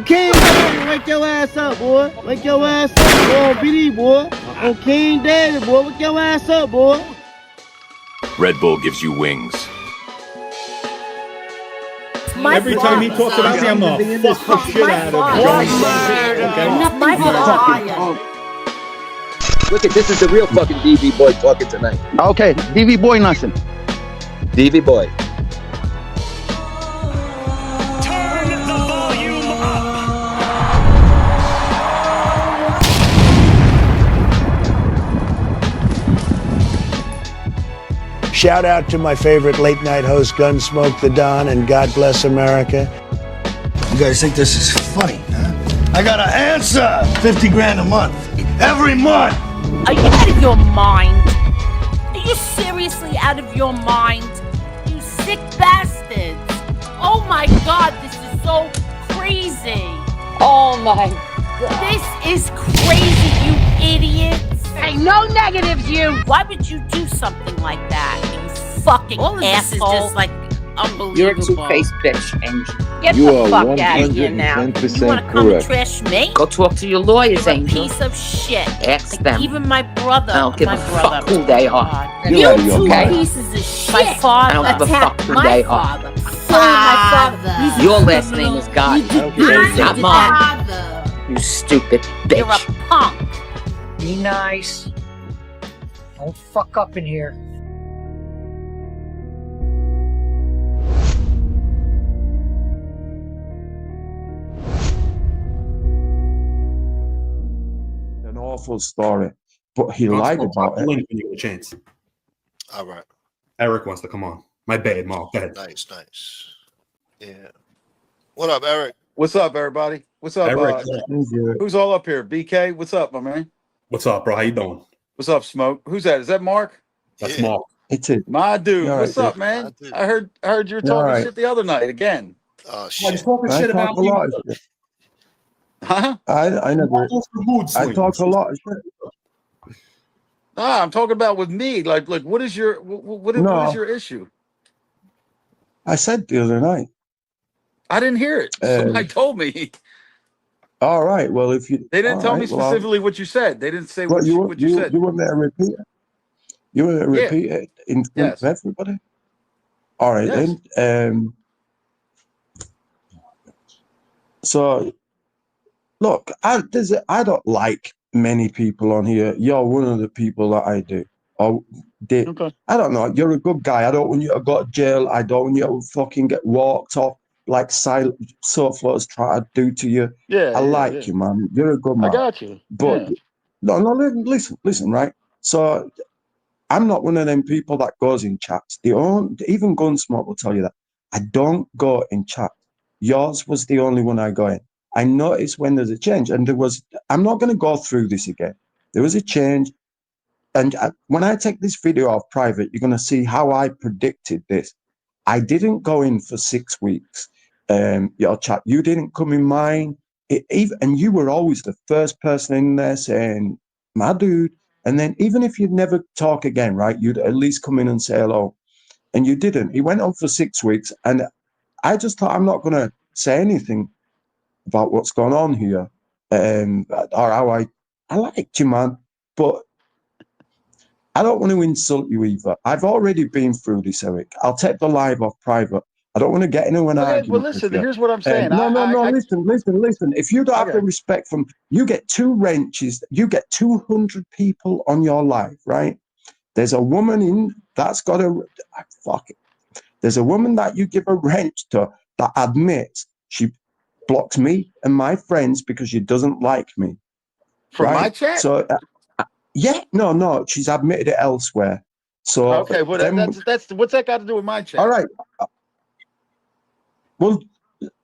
King Daddy, wake your ass up, boy. Wake your ass up, boy. BD, boy. On King Daddy, boy. Wake your ass up, boy. Red Bull gives you wings. Every time he talks about me, I'm gonna fuck the shit out of him. My father. Look at this is the real fucking DV boy talking tonight. Okay, DV boy nothing. DV boy. Turn the volume up. Shout out to my favorite late night host, Gunsmoke the Don, and God bless America. You guys think this is funny, huh? I got an answer. 50 grand a month. Every month. Are you out of your mind? Are you seriously out of your mind? You sick bastards. Oh my God, this is so crazy. Oh my God. This is crazy, you idiots. Hey, no negatives, you. Why would you do something like that, you fucking All of this is asshole? just like Unbelievable. You're a two-faced bitch, Angel. Get You the are fuck out of here now. 110% You want to come and correct. trash me? Go talk to your lawyers, You're a Angel. piece of shit. Ask Like, them. even my brother. I don't give my a brother. fuck who they are. God. You're You out of your two mind. pieces of shit. My father I don't give a fuck who my they are. father. My father. He's Your a last criminal. name is God. You did Not that. mine. You stupid You're a bitch. punk. Be nice. Don't fuck up in here. An awful story, but he lied about it. When you get a chance. All right. Eric wants to come on. My bad, Mark. Go ahead. Nice, nice. Yeah. What up, Eric? What's up, everybody? What's up? Eric, Who's all up here? BK, what's up, my man? what's up, bro? How you doing? What's up, Smoke? Who's that? Is that Mark? That's Yeah. Mark. It's it. My dude. You're What's right, up, dude. man? My dude. I heard you were You're talking right. shit the other night again. Oh I shit. just talking I shit talk about a me. lot of shit. Huh? I never. Go through mood I swings. talk a lot of shit. Nah, I'm talking about with me. Like, what is your what is No. your issue? I said the other night. I didn't hear it. Somebody told me. All right. Well, if you They didn't all tell right, me well, specifically what you said. They didn't say What what you said. you want me to repeat it? You want me to Yeah. repeat it in front Yes. of everybody? All right Yes. then. So look, I don't like many people on here. You're one of the people that I do. Or did. Okay. I don't know. You're a good guy. I don't want you to go to jail. I don't want you to fucking get walked off like silent sofas try to do to you. Yeah. I yeah, like yeah. you, man. You're a good I man. got you. But Yeah. no, listen, right? So I'm not one of them people that goes in chats. Even Gunsmoke will tell you that. I don't go in chat. Yours was the only one I go in. I noticed when there's a change, and I'm not going to go through this again. There was a change, and when I take this video off private, you're going to see how I predicted this. I didn't go in for 6 weeks. Your chat, you didn't come in mine. And you were always the first person in there saying, my dude. And then even if you'd never talk again, right, you'd at least come in and say hello. And you didn't. He went on for 6 weeks. And I just thought, I'm not going to say anything about what's going on here. Or how I liked you, man. But I don't want to insult you either. I've already been through this, Eric. I'll take the live off private. I don't want to get into an Okay. argument. Well, listen. with you. Here's what I'm saying. No. Listen. If you don't have the Okay. respect from, you get 2 wrenches, you get 200 people on your life, right? There's a woman in that's got a fuck it. There's a woman that you give a wrench to that admits she blocks me and my friends because she doesn't like me. From right? my chat. So yeah, no, she's admitted it elsewhere. So Okay. Well, then, that's what's that got to do with my chat? all right. Well,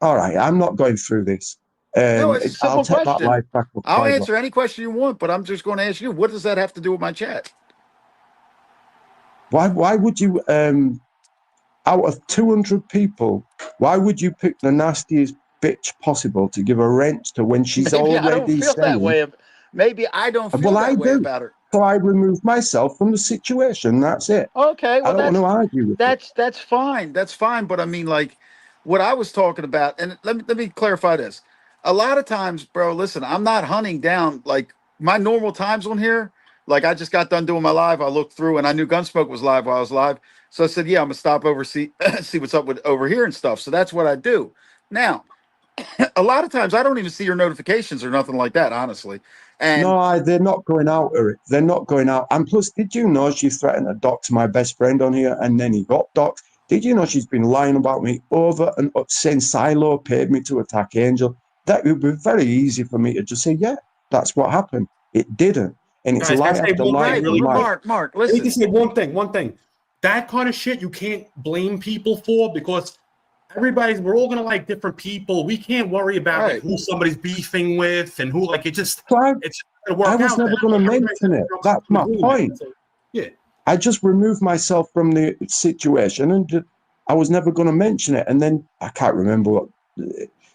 all right. I'm not going through this. No, it's a simple I'll take that question. live back. I'll private. answer any question you want, but I'm just going to ask you, what does that have to do with my chat? Why would you out of 200 people, why would you pick the nastiest bitch possible to give a wrench to when she's Maybe I don't already feel that saying, way. Maybe I don't feel well, that I way do. about her. So I remove myself from the situation. That's it. Okay, I well don't want to argue with it. that's fine. That's fine. But I mean, like, what I was talking about, and let me clarify this. a lot of times, bro, listen, I'm not hunting down like my normal times on here. Like I just got done doing my live. I looked through and I knew Gunsmoke was live while I was live. So I said, yeah, I'm gonna stop over, see what's up with over here and stuff. So that's what I do. Now, a lot of times I don't even see your notifications or nothing like that, honestly. And no, they're not going out, Eric. They're not going out. And plus, did you know she threatened to dox my best friend on here and then he got doxed? Did you know she's been lying about me over and up since Silo paid me to attack Angel? That would be very easy for me to just say, yeah, that's what happened. It didn't. And it's Guys, lie can I say after one lie. thing really quick? Mark, I need listen. to say one thing. That kind of shit you can't blame people for because we're all gonna like different people. We can't worry about like, who somebody's beefing with and who like it's gonna work I was out. never going to mention it. That's my point. Yeah. I just removed myself from the situation and I was never going to mention it. And then I can't remember what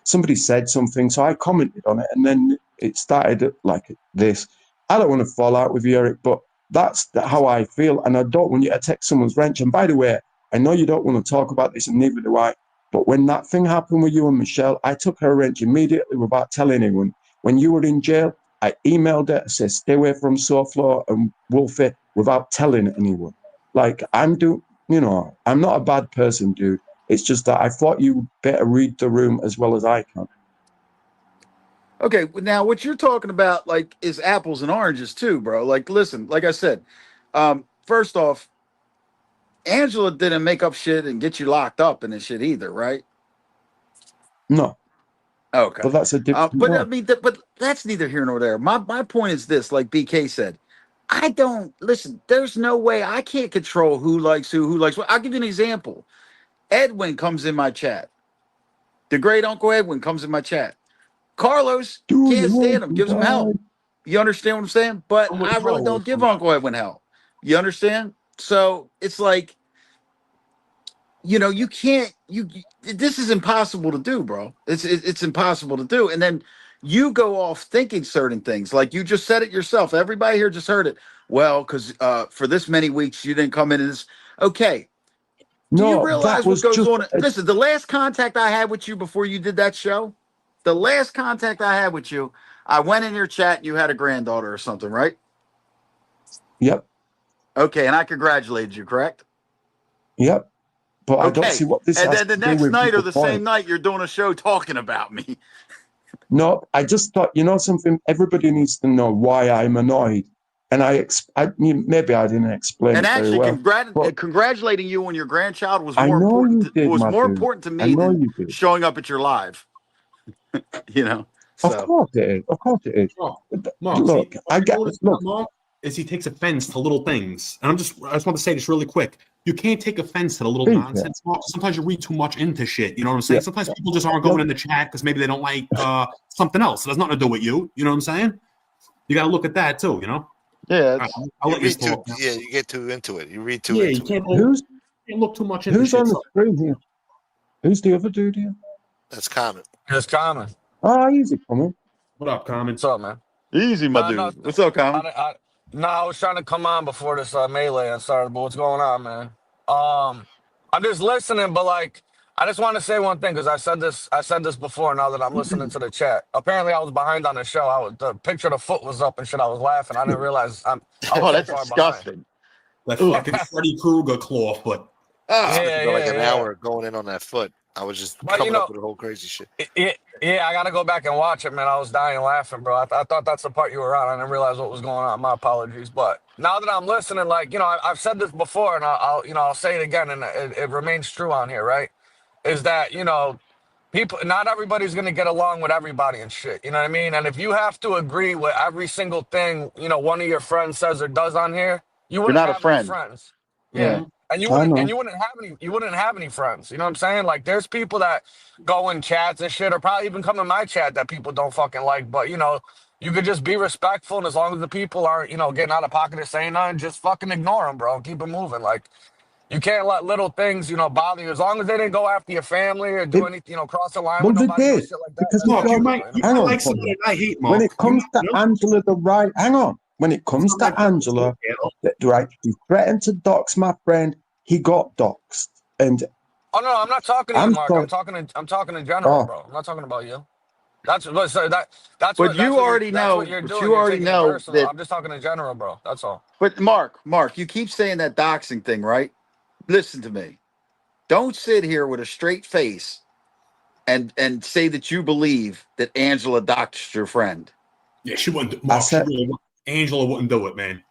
somebody said something. So I commented on it and then it started like this. I don't want to fall out with you, Eric, but that's how I feel. And I don't want you to take someone's wrench. And by the way, I know you don't want to talk about this and neither do I. But when that thing happened with you and Michelle, I took her wrench immediately without telling anyone. When you were in jail, I emailed her, said, stay away from Soflo and Wolfie without telling anyone. Like, I'm not a bad person, dude. It's just that I thought you better read the room as well as I can. Okay, now what you're talking about, like, is apples and oranges too, bro. Like, listen, like I said, first off, Angela didn't make up shit and get you locked up and this shit either, right? No. Okay. But that's a different but point. I mean, but that's neither here nor there. My point is this, like BK said, I don't listen. There's no way I can't control who likes who likes what. I'll give you an example. Edwin comes in my chat. The great Uncle Edwin comes in my chat. Carlos can't stand him, gives him hell. You understand what I'm saying? But I really don't give Uncle Edwin hell. You understand? So it's like, you can't. This is impossible to do, bro. It's impossible to do. And then you go off thinking certain things, like you just said it yourself. Everybody here just heard it. Well, because for this many weeks you didn't come in as okay. Do you realize what goes on? Listen, the last contact I had with you before you did that show, the last contact I had with you, I went in your chat and you had a granddaughter or something, right? Yep. Okay, and I congratulated you, correct? Yep. But I don't see what this and has then the to do next with night or the the point. same night, you're doing a show talking about me. No, I just thought, something, everybody needs to know why I'm annoyed. And maybe I didn't explain And it very actually, well. congratulating you on your grandchild was I more know important. you did, Was my more dude. important to I me know than you did. showing up at your live. So. Of course it is. Of course it is. Mark, Look, Mark is he takes offense to little things, and I just want to say this really quick. You can't take offense to the little nonsense. Mark. Sometimes you read too much into shit. You know what I'm saying? Yeah. Sometimes people just aren't going in the chat because maybe they don't like something else. It has nothing to do with you. You know what I'm saying? You got to look at that too. Yeah. I'll let you talk. You get too into it. You read too Yeah, into you can't, Who's can't look too much into Who's shit. on the screen here? Who's the other dude here? That's common. It's common. Oh, easy, Common. What up, Common? What's up, man? Easy, my dude. No, What's up, Common? I was trying to come on before this melee started, but what's going on, man? I'm just listening, but like, I just want to say one thing because I said this before. Now that I'm listening to the chat, apparently I was behind on the show. The picture of the foot was up and shit. I was laughing. I didn't realize I was that's so far disgusting. That fucking Freddy Krueger claw foot. I spent like an hour going in on that foot. I was just coming up with the whole crazy shit. Yeah, I gotta go back and watch it, man. I was dying laughing, bro. I thought that's the part you were on. I didn't realize what was going on. My apologies, but now that I'm listening, like I've said this before, and I'll say it again, and it remains true on here, right? Is that people? Not everybody's gonna get along with everybody and shit. You know what I mean? And if you have to agree with every single thing one of your friends says or does on here, you wouldn't have any friends. Yeah. And you wouldn't have any friends. You know what I'm saying? Like there's people that go in chats and shit, or probably even come in my chat that people don't fucking like. But you could just be respectful, and as long as the people aren't getting out of pocket or saying nothing, just fucking ignore them, bro. Keep it moving. Like you can't let little things bother you, as long as they didn't go after your family or do anything cross the line with nobody or shit like that. Because Mark, you might like somebody I hate, Mark. When it comes to Angela, hang on. When it comes to Angela, right, he threatened to dox my friend. He got doxed, and oh no, I'm not talking to you, Mark. I'm talking in general, bro. I'm not talking about you. That's what But what you already that's know. what you're But doing. you You're already taking it know personal. that. I'm just talking in general, bro. That's all. But Mark, you keep saying that doxing thing, right? Listen to me. Don't sit here with a straight face and say that you believe that Angela doxed your friend. Yeah, she wouldn't. Mark, Angela wouldn't do it, man.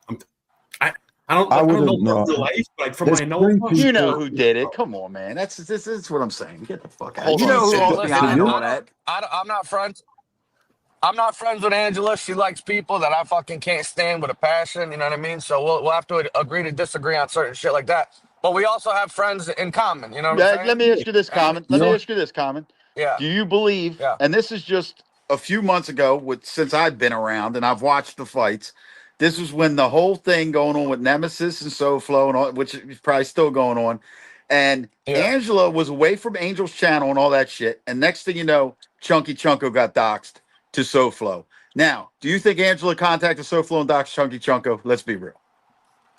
I don't wouldn't know know. her real life, but like from There's my knowledge, You know who did it. Come on, man. This is what I'm saying. Get the fuck out. You Hold know on. who else Listen, behind all that. I'm not friends. I'm not friends with Angela. She likes people that I fucking can't stand with a passion. You know what I mean? So we'll have to agree to disagree on certain shit like that. But we also have friends in common. You know what I'm saying? Let me ask you this comment. Yeah. Do you believe, and this is just a few months ago, since I've been around and I've watched the fights, this was when the whole thing going on with Nemesis and SoFlo, and all, which is probably still going on. And Angela was away from Angel's channel and all that shit. And next thing you know, Chunky Chunko got doxxed to SoFlo. Now, do you think Angela contacted SoFlo and doxed Chunky Chunko? Let's be real.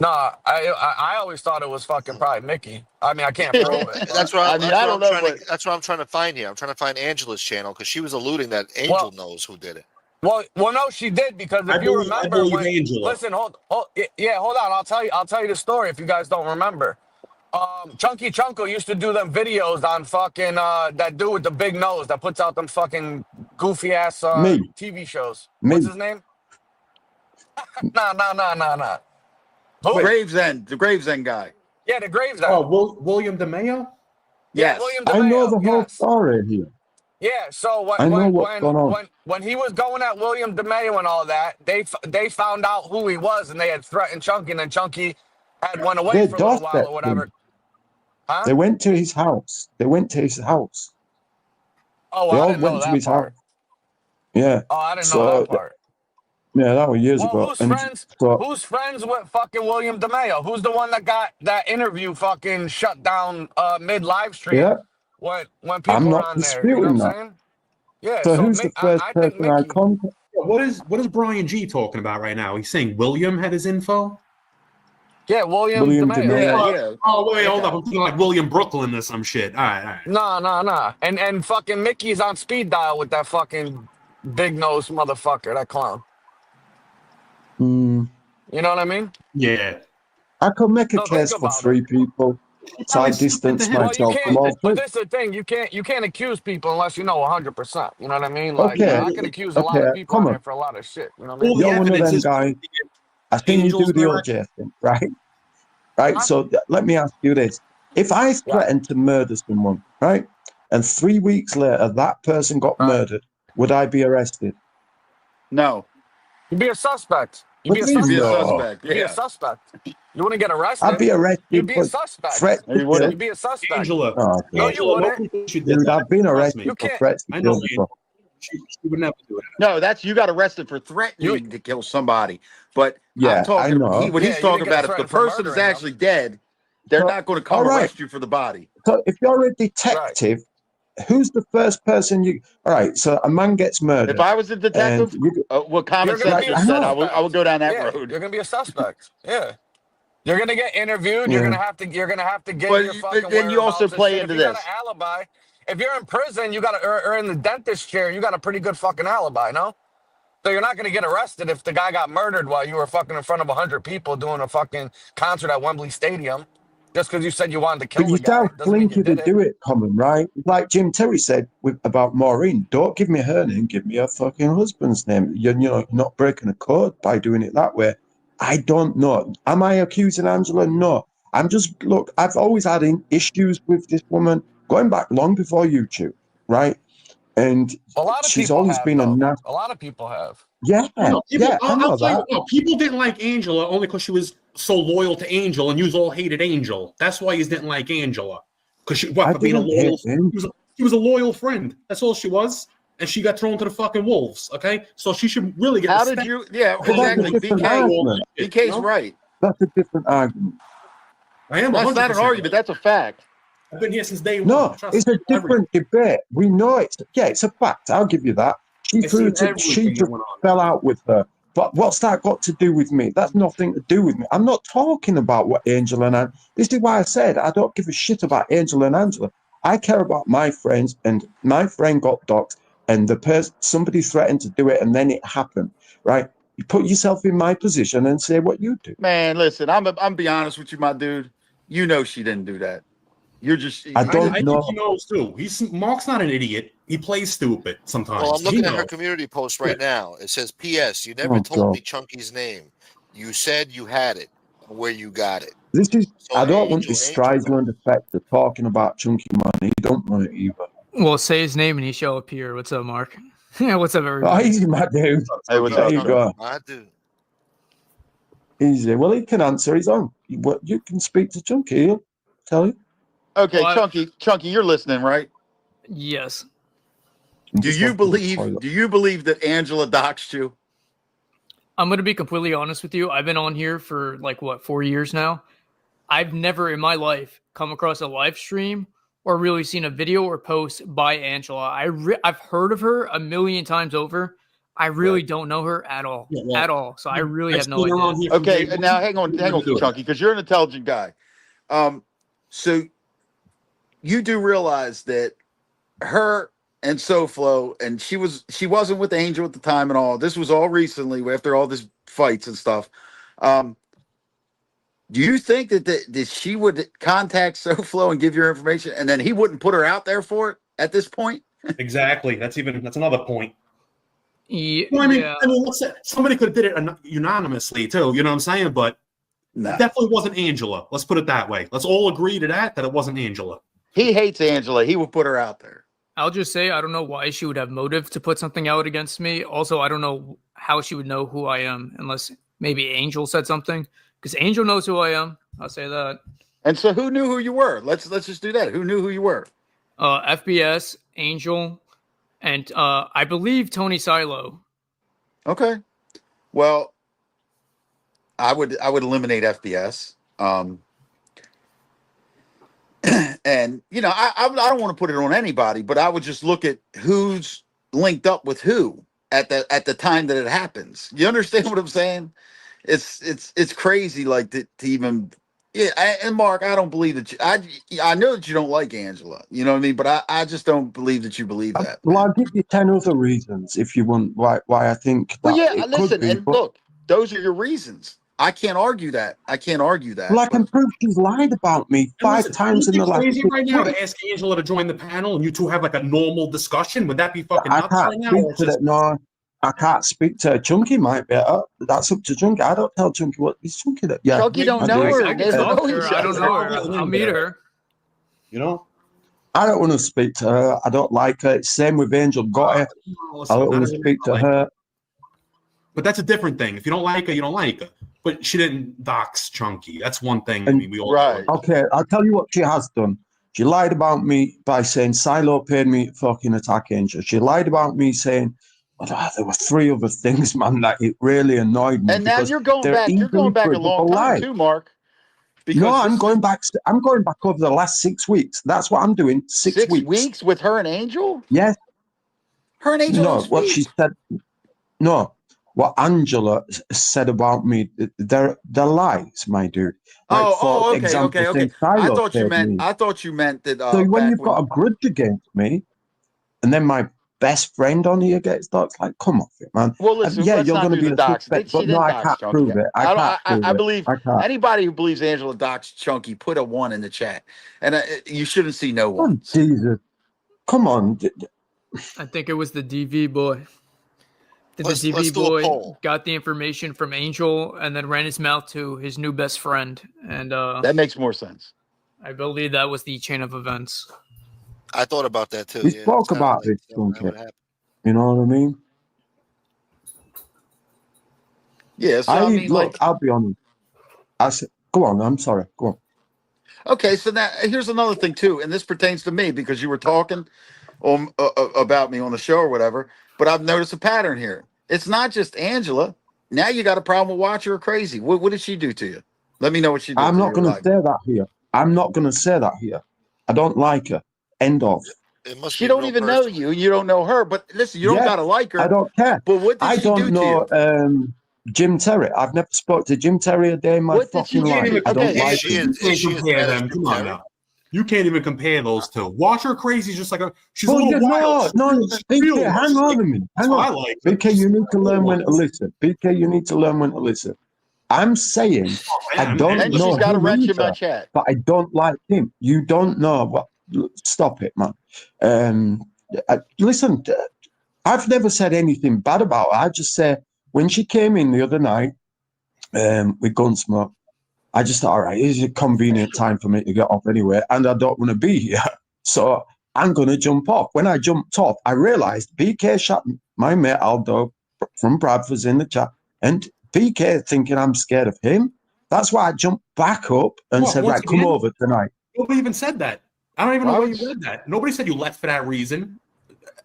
Nah, I always thought it was fucking probably Mickey. I mean, I can't prove it. That's what That's what I'm trying to find here. I'm trying to find Angela's channel because she was alluding that Angel knows who did it. Well, no, she did because if you remember, listen, hold on. I'll tell you the story if you guys don't remember. Chunky Chunko used to do them videos on fucking that dude with the big nose that puts out them fucking goofy ass TV shows. What's his name? Nah. Gravesend, the Gravesend guy. Yeah, the Gravesend. Oh, William DeMeo? Yes. William DeMeo, I know the whole story here. Yeah, so when he was going at William DeMeo and all that, they found out who he was and they had threatened Chunky, and then Chunky had went away for a little while or whatever. Huh? They went to his house. Oh, they I all didn't know went to that his part. house. Yeah. Oh, I didn't know that part. Yeah, that was years ago. Who's friends with fucking William DeMeo? Who's the one that got that interview fucking shut down mid live stream? Yeah. When people I'm were not on there, disputing you know what that. I'm saying? Yeah. So who's the first person I contacted? What is Brian G talking about right now? He's saying William had his info? Yeah, William DeMeo. Yeah. Oh, wait, hold up. I'm thinking like William Brooklyn or some shit. All right. Nah. And fucking Mickey's on speed dial with that fucking big nose motherfucker, that clown. You know what I mean? Yeah. I could make a case for 3 people. So I distance myself from all 3. But this is the thing, you can't accuse people unless you know 100%. You know what I mean? Like I can accuse a lot of people on there for a lot of shit. You know what I mean? You're one of them guys. I think you do the OJ thing, right? Right. So let me ask you this: if I threatened to murder someone, right, and 3 weeks later that person got murdered, would I be arrested? No. You'd be a suspect. You'd be a suspect. You'd be a suspect. You wouldn't get arrested. I'd be arrested. You'd be a suspect. You'd be a suspect. Angela. No, you wouldn't. Dude, I've been arrested for threats to kill before. She would never do it. No, you got arrested for threatening to kill somebody. But yeah, I know. What he's talking about, if the person is actually dead, they're not going to come arrest you for the body. So if you're a detective, who's the first person you? All right, so a man gets murdered. If I was a detective, what common sense said, I would go down that road. You're gonna be a suspect. Yeah. You're gonna get interviewed. You're gonna have to get your fucking. But then you also play into this. If you this. got an alibi, if you're in prison, you got or in the dentist chair, you got a pretty good fucking alibi, no? So you're not gonna get arrested if the guy got murdered while you were fucking in front of 100 people doing a fucking concert at Wembley Stadium, just because you said you wanted to kill the guy. But you flinky to do it, Common, right? Like Jim Terry said about Maureen, don't give me her name, give me her fucking husband's name. You're not breaking a code by doing it that way. I don't know. Am I accusing Angela? No. Look, I've always had issues with this woman going back long before YouTube, right? And a lot of she's always been a nasty. A lot of people have. Yeah, I know that. People didn't like Angela only because she was so loyal to Angel, and you all hated Angel. That's why you didn't like Angela, because she was a loyal friend. That's all she was, and she got thrown to the fucking wolves. Okay, so she should really get. How did you? Yeah, exactly. BK's right. That's a different argument. I am. That's not an argument. That's a fact. I've been here since day one. No, it's a different debate. We know it's a fact. I'll give you that. She just fell out with her. But what's that got to do with me? That's nothing to do with me. I'm not talking about what Angela and this is why I said I don't give a shit about Angela and Angela. I care about my friends, and my friend got doxxed and somebody threatened to do it, and then it happened, right? You put yourself in my position and say what you do. Man, listen, I'm be honest with you, my dude. You know she didn't do that. You're just. I don't know. think he knows too. Mark's not an idiot. He plays stupid sometimes. Well, I'm looking He at her knows. community post right now. It says, "P.S. You never told me Chunky's name. You said you had it. Where you got it." This is. So I don't want this Streisand effect of talking about Chunky money. You don't want it either. Well, say his name and he shall appear. What's up, Mark? Yeah, what's up, Oh, everybody? easy, my dude. Hey, what's there up, you Chunky? go. I do. Easy. Well, he can answer his own. You can speak to Chunky. He'll tell you. Okay, Well, Chunky, you're listening, right? Yes. Do you believe that Angela doxed you? I'm going to be completely honest with you. I've been on here for like, 4 years now. I've never in my life come across a live stream or really seen a video or post by Angela. I've heard of her a million times over. I really don't know her at all. Yeah, well, at all. So I really I've have no seen her on idea. here from Okay, day one. now hang on, Chunky, because you're an intelligent guy. So you do realize that her and SoFlo, and she wasn't with Angel at the time and all. This was all recently after all this fights and stuff. Do you think that she would contact SoFlo and give your information, and then he wouldn't put her out there for it at this point? Exactly. That's another point. Yeah. Well, I mean, let's say somebody could have did it unanimously too. You know what I'm saying? But it definitely wasn't Angela. Let's put it that way. Let's all agree to that it wasn't Angela. He hates Angela. He would put her out there. I'll just say I don't know why she would have motive to put something out against me. Also, I don't know how she would know who I am unless maybe Angel said something. Because Angel knows who I am. I'll say that. And so who knew who you were? Let's just do that. Who knew who you were? FBS, Angel, and I believe Tony Silo. Okay. Well, I would eliminate FBS. And you know, I don't want to put it on anybody, but I would just look at who's linked up with who at the time that it happens. You understand what I'm saying? It's crazy, like to even. Yeah, and Mark, I don't believe that I know that you don't like Angela. You know what I mean? But I just don't believe that you believe that. Well, I'll give you 10 other reasons if you want why I think that. Well, yeah, it listen, could be, and but- look, those are your reasons. I can't argue that. Well, I can prove she's lied about me five times in the last crazy 6 right now weeks. to ask Angela to join the panel and you two have like a normal discussion. Would that be fucking I nuts can't right now? speak Or to just- that. No, I can't speak to her. Chunky might be. That's up to Chunky. I don't tell Chunky what is Chunky that. Yeah, Chunky don't I know do. her. I They can don't talk know to each her. I don't other. know her. I'll meet her. You know? I don't want to speak to her. I don't like her. It's same with Angel. Got her. Listen, I don't want I to don't speak to like her. But that's a different thing. If you don't like her, you don't like her. But she didn't dox Chunky. That's one thing. I mean, we all Right. Okay, I'll tell you what she has done. She lied about me by saying Silo paid me to fucking attack Angel. She lied about me saying there were 3 other things, man, that it really annoyed me. And now because you're going they're back. You're easily going back a provable long time lies. too, Mark. Because No, I'm this- going back. I'm going back over the last 6 weeks. That's what I'm doing. 6 weeks. with her and Angel. Yes. Her and Angel. No, don't what speak. she said. No, what Angela said about me. They're lies, my dude. Like, for Okay, example, okay. saying I Silo thought you paid meant. me. I thought you meant that. So when you've got a grudge against me, and then my best friend on here gets doxxed, like, come off it, man. Well, listen. Yeah, let's you're not going to do be the a dox. suspect, She but didn't no, I dox can't Chunky. prove it. I believe I can't. anybody who believes Angela doxed Chunky, put a 1 in the chat, and you shouldn't see no Oh, one. Jesus. Come on. I think it was the DV boy. The Let's DV do a boy poll. got the information from Angel and then ran his mouth to his new best friend. And That makes more sense. I believe that was the chain of events. I thought about that too. We yeah. spoke Sounded about like this, that don't would you? happen. You know what I mean? Yeah. So I mean, like, I'll be honest. I said, go on. I'm sorry. Go on. okay. So now here's another thing too, and this pertains to me because you were talking about me on the show or whatever. But I've noticed a pattern here. It's not just Angela. Now you got a problem with Watcher or Crazy. What did she do to you? Let me know what she did. I'm to not your going to life. say that here. I'm not going to say that here. I don't like her. End of. It must She be don't real even know personal. you. You don't know her. But listen, you don't Yeah, gotta like her. I don't care. But what did I she don't do know to you? Jim Terry. I've never spoke to Jim Terry a day in my What did she fucking do? life. I don't Okay, like She him. is she as compare bad as them. Jim Come on Terry? now. You can't even compare those two. Watch her crazy, just like she's a Well, little wild. no, She's BK, real. hang on a minute. Hang I on. like BK, you need to learn when to listen. BK, you need to learn when to listen. I'm saying I don't And know she's got a him wrench in my either, chat. but I don't like him. You don't know what. Stop it, man. Listen, I've never said anything bad about her. I just say when she came in the other night with Gunsmoke, I just thought, all right, it's a convenient time for me to get off anyway, and I don't want to be here. So I'm going to jump off. When I jumped off, I realized BK shot my mate Aldo from Bradford's in the chat, and BK thinking I'm scared of him. That's why I jumped back up and said, right, come over tonight. Nobody even said that. I don't even know where you read that. Nobody said you left for that reason.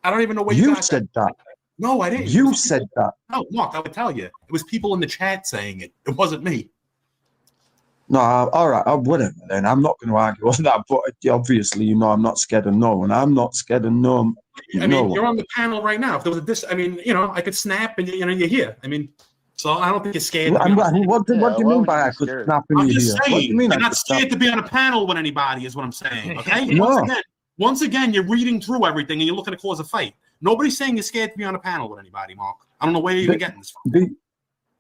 I don't even know where you got said that. No, I didn't. You said that. No, Mark, I would tell you. It was people in the chat saying it. It wasn't me. No, all right, whatever then. I'm not going to argue on that, but obviously, you know, I'm not scared of no one. I'm not scared of no I mean, you're on the panel right now. If there was I mean, you know, I could snap and, you know, you're here. I mean, so I don't think you're scared. What do you mean by I could snap in I'm your just ear? saying, What do you mean you're I not could scared snap? to be on a panel with anybody is what I'm saying, okay? No. Once again, you're reading through everything and you're looking to cause a fight. Nobody's saying you're scared to be on a panel with anybody, Mark. I don't know where you're even getting this from.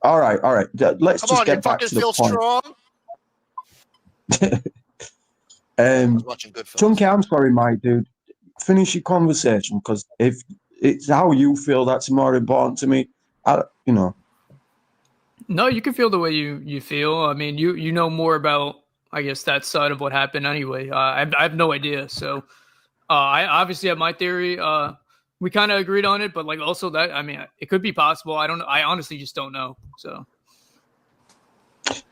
All right. Let's Come just on, get you back fucking to the feel point. strong. Watching Goodfellas. Chunky, I'm sorry, my dude. Finish your conversation, because if it's how you feel, that's more important to me. You know. No, you can feel the way you feel. I mean, you know more about, I guess, that side of what happened anyway. I have no idea. So I obviously have my theory. We kind of agreed on it, but like also that, I mean, it could be possible. I don't know. I honestly just don't know. So.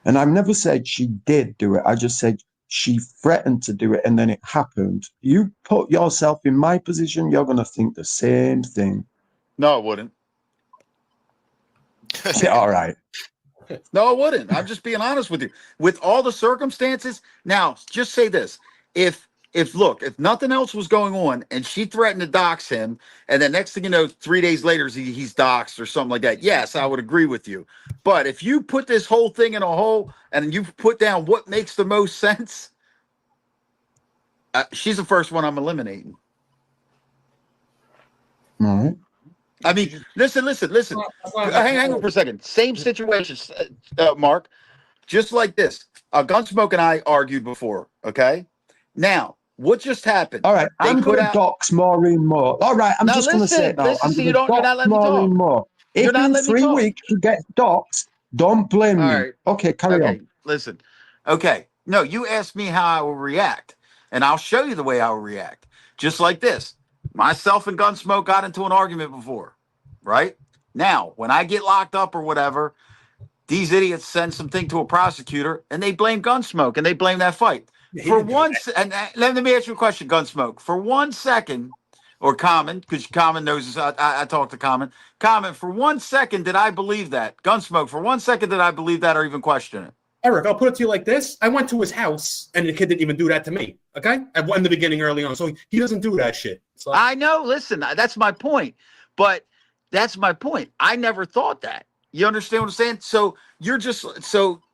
And I've never said she did do it. I just said she threatened to do it, and then it happened. You put yourself in my position, you're going to think the same thing. No, I wouldn't. All right. No, I wouldn't. I'm just being honest with you. With all the circumstances, now just say this: if nothing else was going on and she threatened to dox him, and then next thing you know, 3 days later he's doxed or something like that, yes, I would agree with you. But if you put this whole thing in a hole and you put down what makes the most sense, she's the first one I'm eliminating. All right. I mean, listen. Hang on for a second. Same situation, Mark. Just like this. Gunsmoke and I argued before, okay? Now, what just happened? All right, I'm going to dox Maureen Moore. All right, I'm just going to say it now. I'm going to dox Maureen Moore. If in 3 weeks she gets doxed, don't blame me. Right. Okay, carry on. Listen. Okay. No, you asked me how I will react, and I'll show you the way I will react. Just like this. Myself and Gunsmoke got into an argument before, right? Now, when I get locked up or whatever, these idiots send something to a prosecutor, and they blame Gunsmoke, and they blame that fight. Let me ask you a question, Gunsmoke. For 1 second, or Common, because Common knows I talked to Common. Common, for 1 second, did I believe that? Gunsmoke, for 1 second, did I believe that or even question it? Eric, I'll put it to you like this. I went to his house, and the kid didn't even do that to me, okay? In the beginning, early on. So he doesn't do that shit. So. I know. Listen, that's my point. But that's my point. I never thought that. You understand what I'm saying? So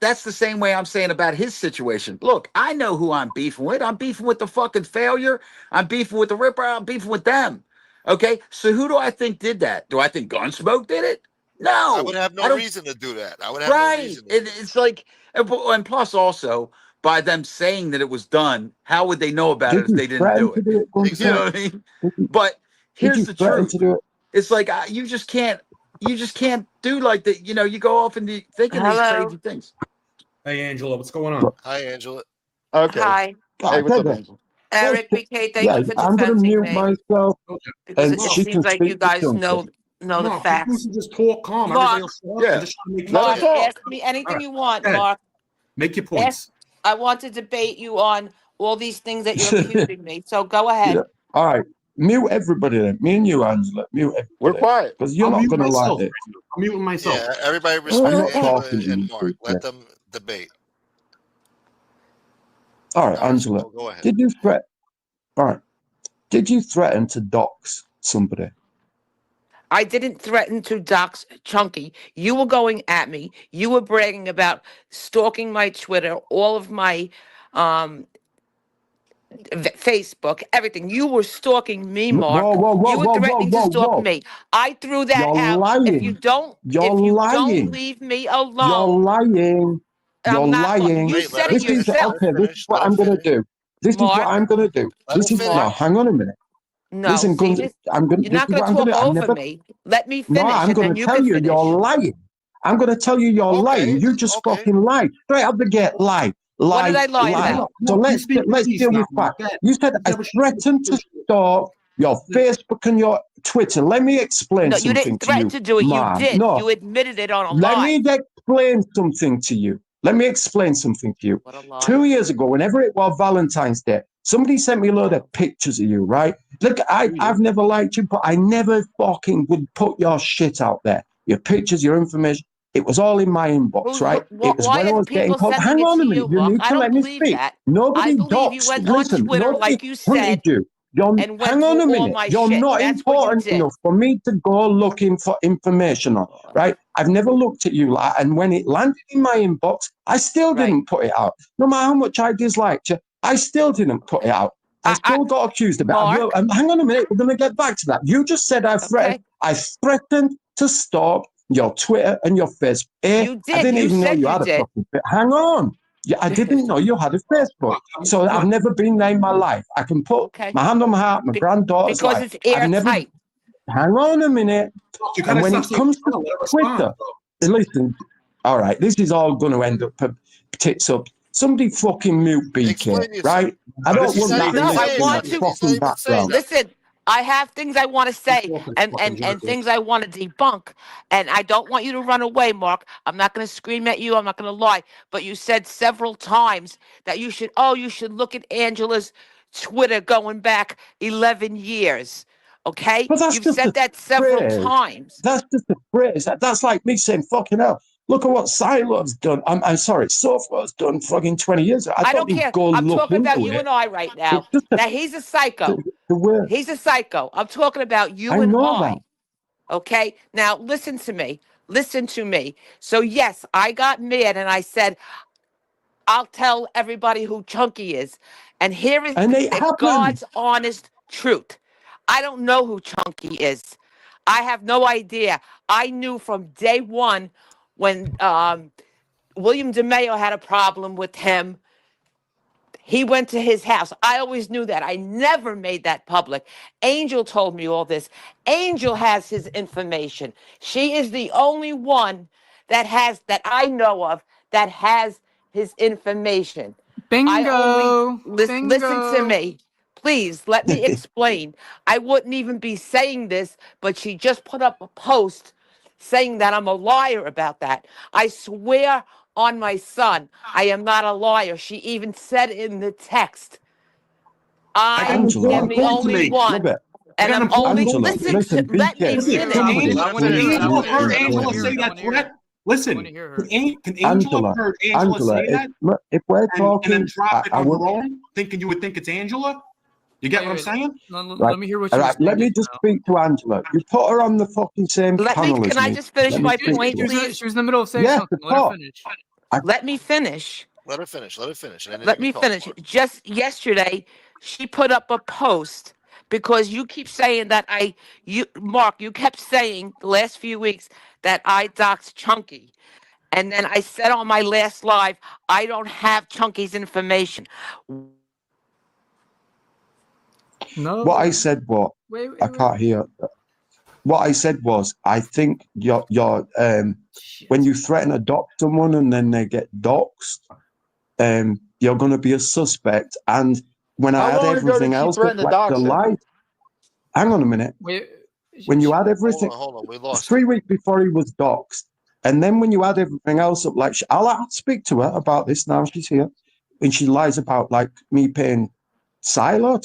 that's the same way I'm saying about his situation. Look, I know who I'm beefing with. I'm beefing with the fucking failure. I'm beefing with the Ripper. I'm beefing with them. Okay? So who do I think did that? Do I think Gunsmoke did it? No. I would have no reason to do that. I would have no reason. It's like, and plus also, by them saying that it was done, how would they know about it if they didn't do it? You know what I mean? But here's the truth. It's like you just can't do like that. You know, you go off and thinking these crazy things. Hey, Angela, what's going on? Hi, Angela. Okay. Hi. Hey, what's up, Angela? Eric, BK, thank you for I'm going to defending mute me. myself. Because And it she seems can like speak you to guys Chunky. know the facts. You should just talk calm. Mark, Everybody else Mark, ask me anything you want, Go ahead. Mark. Make your points. I want to debate you on all these things that you're accusing me. So go ahead. Yeah. All right. Mute everybody then. Me and you, Angela. Mute everybody. We're quiet. Because you're not going to like it. I'm muting myself. Yeah, everybody I'm respect not Angela talking to and you, Mark. Let yeah. them debate. All right, Angela. Go ahead. Did you threaten to dox somebody? I didn't threaten to dox Chunky. You were going at me. You were bragging about stalking my Twitter, all of my Facebook, everything. You were stalking me, Mark. Whoa, whoa, whoa, You were whoa, whoa, threatening whoa, to stalk whoa. me. I threw that You're out. lying. If you don't leave me alone, You're lying. You're I'm not. lying. You said it yourself. Okay, this is what I'm going to do. This is what I'm going to do. This is no. Hang on a minute. No, Listen, see, Guns, I'm going. you're not going to talk over me. Let me finish, No, I'm and going then to you tell can you finish. you're lying. I'm going to tell you you're lying. You just fucking lied. Straight up the gate, lie. What did I lie about? So let's deal with facts. You said I threatened to stalk your Facebook and your Twitter. Let me explain No, something you didn't to threaten you. to do it. Man. You did. No. You admitted it on a Let lie. me explain something to you. Let me explain something to you. 2 years ago, whenever it was Valentine's Day, somebody sent me a load of pictures of you, right? Look, I've never liked you, but I never fucking would put your shit out there. Your pictures, your information. It was all in my inbox, right? It was Why when I are was getting people called. sending Hang it on to a minute. you, You Mark? need I to don't let me believe speak. that. Nobody I believe you doxed. went on Listen, Twitter nobody like you hunted said you. You're, and went hang on through a all minute. my You're shit. not That's what you important did. enough for me to go looking for information on, right? I've never looked at you like, and when it landed in my inbox, I still didn't put it out. No matter how much I disliked you, I still didn't put it out. I still got accused of it. Hang on a minute. We're going to get back to that. You just said I threatened to stalk your Twitter and your Facebook. You did. I didn't You even know said you you had a did. fucking Hang on. Yeah, I didn't know you had a Facebook. So I've never been there in my life. I can put my hand on my heart, my granddaughter's Because life. it's I've never. airtight. Hang on a minute. And when it comes to Twitter, listen, all right, this is all going to end up tits up. Somebody fucking mute BK, right? I don't want that list in the fucking background. Listen, I have things I want to say and things I want to debunk. And I don't want you to run away, Mark. I'm not going to scream at you. I'm not going to lie. But you said several times that you should look at Angela's Twitter going back 11 years. Okay? But that's You've just said a that several phrase. times. That's just a phrase. That's like me saying, fucking hell, look at what Silo's done. I'm sorry, Sofa's done fucking 20 years ago. I don't care. I'm talking about you it. and I right now. It's just Now he's a psycho. He's a psycho. I'm talking about you I and know I. that. Okay? Now listen to me. Listen to me. So yes, I got mad and I said, I'll tell everybody who Chunky is. And here is God's honest truth. I don't know who Chunky is. I have no idea. I knew from day one when William DeMeo had a problem with him. He went to his house. I always knew that. I never made that public. Angel told me all this. Angel has his information. She is the only one that I know of that has his information. Bingo. Listen to me. Please let me explain. I wouldn't even be saying this, but she just put up a post saying that I'm a liar about that. I swear on my son, I am not a liar. She even said in the text, I am the only one. And I'm only listen to let me finish. Angela heard Angela say that threat. Listen, can Angela heard Angela say that? If we're talking, and then drop it on her own, thinking you would think it's Angela? You get what I'm saying? Let me hear what all you're right, saying. let me just speak to Angela. You put her on the fucking same panel as me. Can I just finish my point, She please? was in the middle of saying something. Let her finish. Let me finish. Let her finish. Let her finish. And then Let me finish. Just yesterday, she put up a post because you keep saying that Mark, you kept saying the last few weeks that I doxed Chunky. And then I said on my last live, I don't have Chunky's information. No. What I said was, I can't hear. What I said was, I think you're when you threaten to dox someone and then they get doxed, you're going to be a suspect. And when I had everything else, the lie. Hang on a minute. When you had everything, hold on, we lost 3 weeks before he was doxed, and then when you add everything else up, like I'll speak to her about this now. She's here, and she lies about like me paying Silo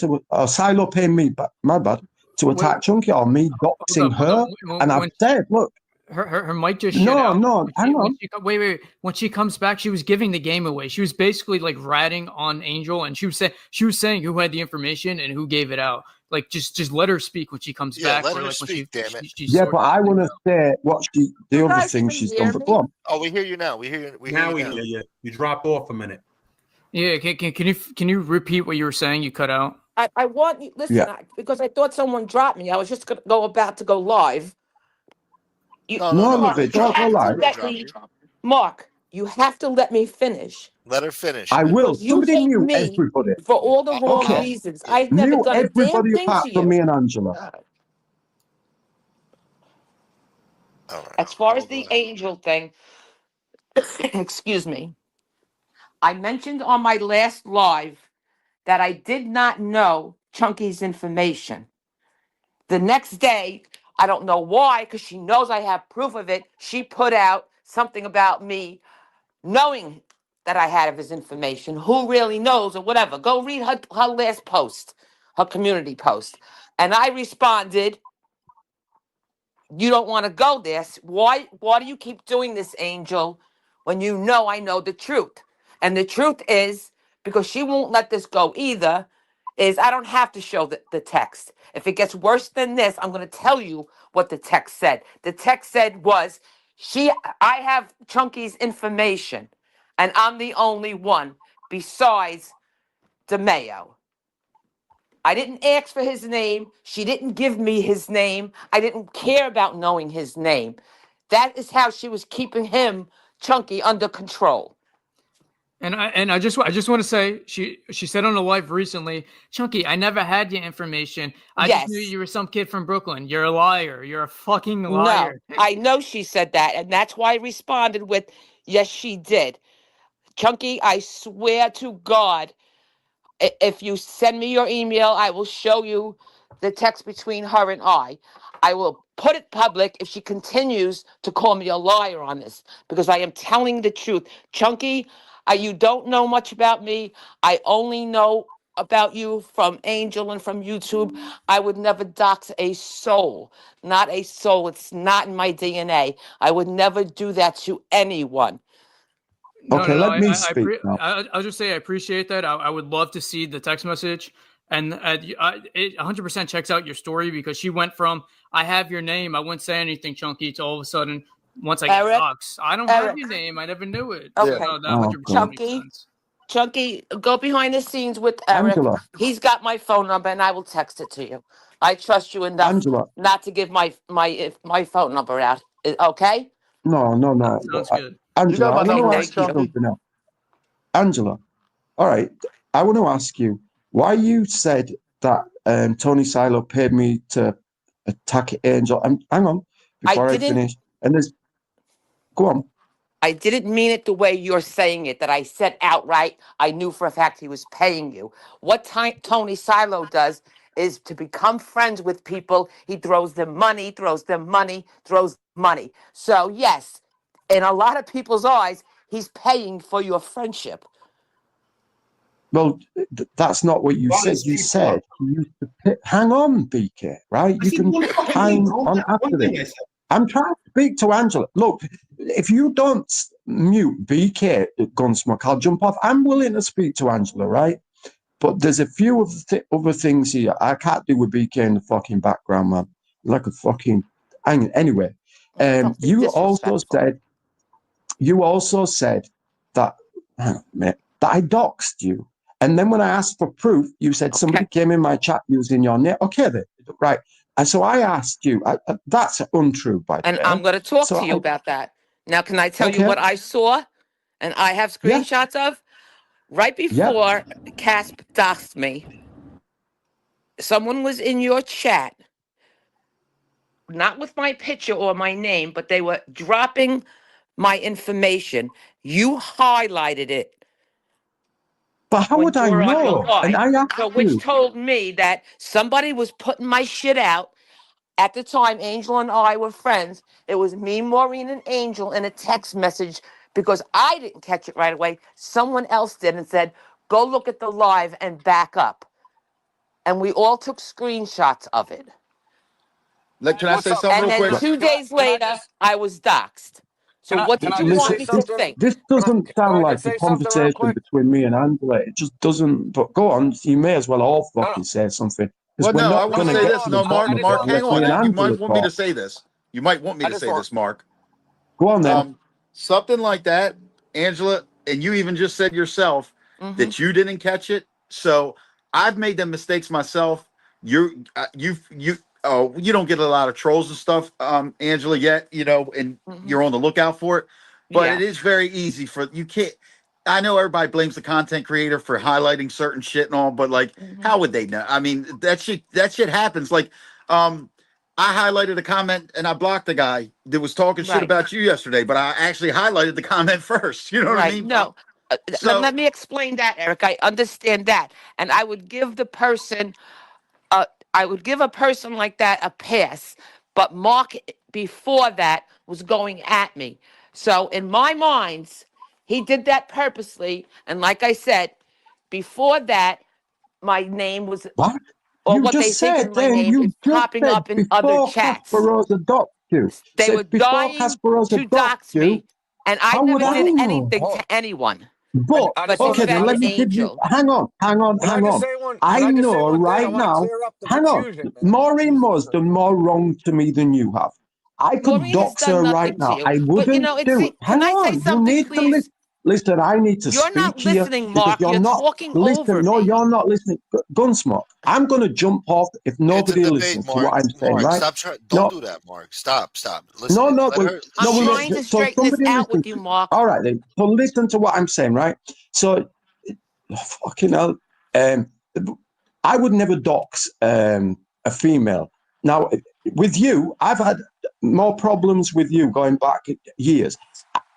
Silo paying me, my bad, to attack Chunky, or me doxing her. And I've said, look. Her mic just shut out. Hang on. Wait. When she comes back, she was giving the game away. She was basically like ratting on Angel, and she was saying who had the information and who gave it out. Like just let her speak when she comes back. Let or her like speak, damn it. Yeah, but I want to say what the other thing she's done. But go on. Oh, we hear you now. We hear you. We hear you. You dropped off a minute. Yeah, can you repeat what you were saying? You cut out. I want you, listen, Yeah. because I thought someone dropped me. I was just about to go live. No, love it. Don't go live. Mark, you have to let me finish. Let her finish. I will. Because you Somebody hate mute me everybody. for all the wrong Okay. reasons. I've never Mute done a damn everybody thing apart to from you. me and Angela. As far as the angel thing, excuse me, I mentioned on my last live that I did not know Chunky's information. The next day, I don't know why, because she knows I have proof of it, she put out something about me knowing that I had of his information. Who really knows or whatever? Go read her last post, her community post. And I responded, you don't want to go there. Why do you keep doing this, Angel, when you know I know the truth? And the truth is, because she won't let this go either, is I don't have to show the text. If it gets worse than this, I'm going to tell you what the text said. The text said was, I have Chunky's information, and I'm the only one besides DeMayo. I didn't ask for his name. She didn't give me his name. I didn't care about knowing his name. That is how she was keeping him, Chunky, under control. And I just want to say she said on a live recently, Chunky, I never had your information. I just knew you were some kid from Brooklyn. You're a liar. You're a fucking liar. No, I know she said that, and that's why I responded with, yes, she did. Chunky, I swear to God, if you send me your email, I will show you the text between her and I. I will put it public if she continues to call me a liar on this, because I am telling the truth. Chunky, you don't know much about me. I only know about you from Angel and from YouTube. I would never dox a soul. Not a soul. It's not in my DNA. I would never do that to anyone. Okay, let me speak now. I'll just say I appreciate that. I would love to see the text message. And it 100% checks out your story, because she went from, I have your name, I wouldn't say anything, Chunky, to all of a sudden, once I get doxxed, I don't have your name, I never knew it. Okay. So that 100% Chunky, go behind the scenes with Eric. Angela. He's got my phone number, and I will text it to you. I trust you enough not to give my phone number out. Okay? No. Sounds good. Angela, I want to ask you something else. Angela, all right, I want to ask you why you said that Tony Silo paid me to attack Angel. Hang on, before I finish. And go on. I didn't mean it the way you're saying it, that I said outright. I knew for a fact he was paying you. What Tony Silo does is to become friends with people. He throws them money. So yes, in a lot of people's eyes, he's paying for your friendship. Well, that's not what you said. You said you used to pay. Hang on, BK, right? You can hang on after this. I'm trying to speak to Angela. Look, if you don't mute BK Gunsmoke, I'll jump off. I'm willing to speak to Angela, right? But there's a few of the other things here I can't do with BK in the fucking background, man. Like a fucking... Anyway, you also said that, hang on a minute, that I doxed you. And then when I asked for proof, you said somebody came in my chat using your name. Okay, then, right. And so I asked you, that's untrue, by the way. And I'm going to talk to you about that. Now, can I tell you what I saw and I have screenshots of? Right before Casp doxed me, someone was in your chat, not with my picture or my name, but they were dropping my information. You highlighted it. But how would I know? And I asked you. Which told me that somebody was putting my shit out. At the time, Angel and I were friends. It was me, Maureen, and Angel in a text message, because I didn't catch it right away. Someone else did and said, go look at the live and back up. And we all took screenshots of it. Can I say something real quick? And then 2 days later, I was doxxed. So what did you want me to think? This doesn't sound like a conversation between me and Angela. It just doesn't. But go on. You may as well all fucking say something. Well, no, I want to say this. No, Mark, hang on. You might want me to say this. You might want me to say this, Mark. Go on then. Something like that, Angela, and you even just said yourself that you didn't catch it. So I've made them mistakes myself. You don't get a lot of trolls and stuff, Angela, yet, and you're on the lookout for it. But it is very easy you can't. I know everybody blames the content creator for highlighting certain shit and all, but like, how would they know? I mean, that shit happens. Like, I highlighted a comment and I blocked the guy that was talking shit about you yesterday, but I actually highlighted the comment first. You know what I mean? No. Let me explain that, Eric. I understand that. And I would give the person, I would give a person like that a pass. But Mark, before that, was going at me. So in my mind, he did that purposely. And like I said, before that, my name was... What? Or you what just they think said is my then, name you is just popping said up in other chats. Kasparosa doxed you. They Said were before dying Kasparosa to doxed dox you, me. And I how would never I did know? anything to anyone. But But okay, then let defend me give you. Angel. Hang on. Can I just say one? I Can I just say know one thing? I right want to now. clear up the Hang on. confusion, man. Maureen Moore's done more wrong to me than you have. I could Maureen has dox done her nothing right to now. you. I But wouldn't do it. Hang can I say on. You something, need to please? listen. Listen, I need to You're speak not to you listening, because Mark. you're You're not. talking Listen, over no, me. you're not listening. Gunsmoke. I'm going to jump off if It's a nobody debate, listens to Mark. what I'm saying, Mark, right? stop trying. No, Don't do that, Mark. Stop. Listen. no, Let her. I'm well, trying to so straighten this somebody out listen. with you, Mark. All right, then. So listen to what I'm saying, right? So, fucking hell, I would never dox a female. Now, with you, I've had more problems with you going back years.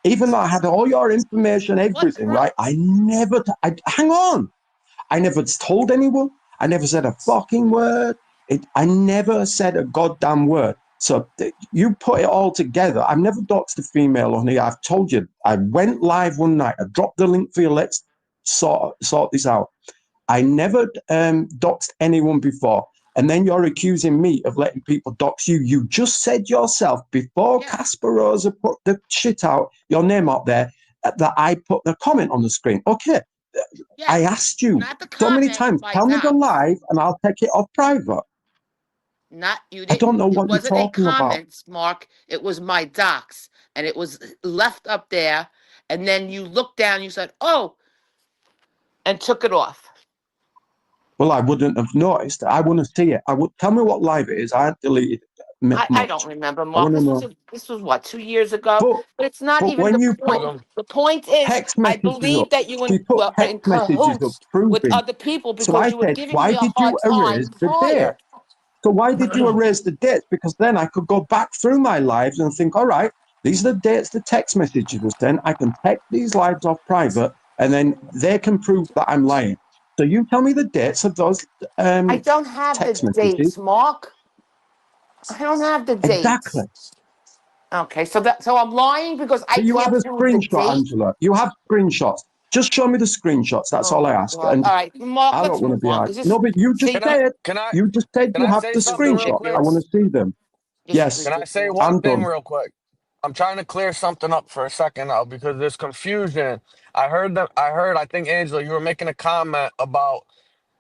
Even though I had all your information, everything, right? Hang on. I never told anyone. I never said a fucking word. I never said a goddamn word. So you put it all together. I've never doxed a female on here. I've told you. I went live one night. I dropped the link for you. Let's sort this out. I never doxed anyone before. And then you're accusing me of letting people dox you. You just said yourself before Kasparosa put the shit out, your name up there, that I put the comment on the screen. Okay. I asked you so many times, tell me the live and I'll take it off private. Not you I didn't. don't know what It you're wasn't a talking about. comment, Mark. It was my docs, and it was left up there. And then you looked down. You said, "Oh," and took it off. Well, I wouldn't have noticed. I want to see it. I would tell me what live it is. I had deleted it. I don't remember, Mark. This was what, 2 years ago? But it's not but even when the you point. put The point is, text I messages believe up, that you you put were in text messages up cahoots proving. with other people So I because you were said, giving why me a did hard you time erase the date? prior. So why did you erase the dates? Because then I could go back through my lives and think, all right, these are the dates the text messages were sent. I can take these lives off private and then they can prove that I'm lying. So you tell me the dates of those I don't have text the messages. dates, Mark. I don't have the dates. Exactly. Okay, so I'm lying because I You have can't a prove the screenshot, date. Angela. You have screenshots. Just show me the screenshots. That's all I ask. God. And All right, Mark, I let's don't want to move be on. arguing. No, but you just said you just said Can you I have say the something real screenshot. quick? I want to see them. Yes. Can I say I'm one thing done. real quick? I'm trying to clear something up for a second now because there's confusion. I think Angela, you were making a comment about